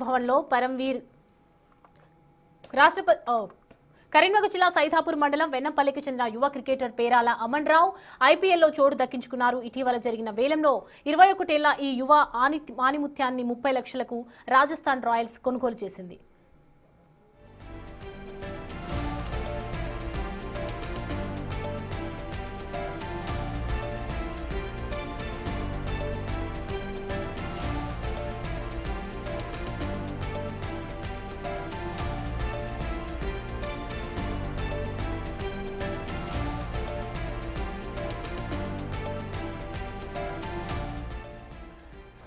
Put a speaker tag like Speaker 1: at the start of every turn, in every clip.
Speaker 1: భవన్లో పరంవీర్ రాష్ట్రపతి కరీంనగర్ జిల్లా సైదాపూర్ మండలం వెన్నంపల్లికి చెందిన యువ క్రికెటర్ పేరాల అమన్ రావు ఐపీఎల్లో చోటు దక్కించుకున్నారు. ఇటీవల జరిగిన వేలంలో 21 ఏళ్ల ఈ యువ ఆణిముత్యాన్ని 30 లక్షలకు రాజస్థాన్ రాయల్స్ కొనుగోలు చేసింది.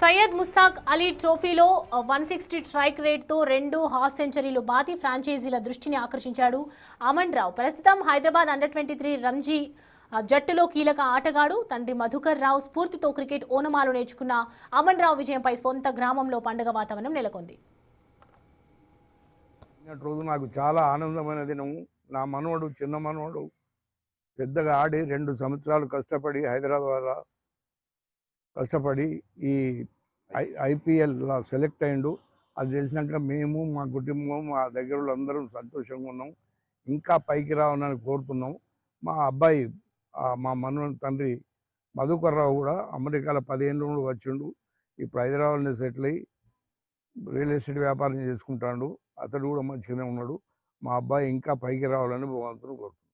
Speaker 1: సయ్యద్ ముస్తాక్ అలీ ట్రోఫీలో 160 స్ట్రైక్ రేట్తో 2 హాఫ్ సెంచరీలు బాతి ఫ్రాంచైజీల దృష్టిని ఆకర్షించాడు అమన్ రావు. ప్రస్తుతం హైదరాబాద్ అండర్-23 రంజీ జట్టులో కీలక ఆటగాడు. తండ్రి మధుకర్ రావు స్ఫూర్తితో క్రికెట్ ఓనమాలు నేర్చుకున్న అమన్ రావు విజయంపై సొంత గ్రామంలో పండుగ వాతావరణం నెలకొంది.
Speaker 2: రోజు నాకు చాలా ఆనందమైన దినం. నా మనవడు చిన్న మనవడు పెద్దగా ఆడి 2 సంవత్సరాలు కష్టపడి హైదరాబాద్ కష్టపడి ఈ ఐపీఎల్లో సెలెక్ట్ అయ్యిండు. అది తెలిసినాక మేము మా కుటుంబం మా దగ్గర అందరం సంతోషంగా ఉన్నాం. ఇంకా పైకి రావాలని కోరుతున్నాం. మా అబ్బాయి మా మనవడి తండ్రి మధుకర్ రావు కూడా అమెరికాలో 10 ఏళ్ళు వచ్చిండు. ఇప్పుడు హైదరాబాద్లో సెటిల్ అయ్యి రియల్ ఎస్టేట్ వ్యాపారం చేసుకుంటాడు. అతడు కూడా మంచిగానే ఉన్నాడు. మా అబ్బాయి ఇంకా పైకి రావాలని భగవంతుని కోరుతున్నాడు.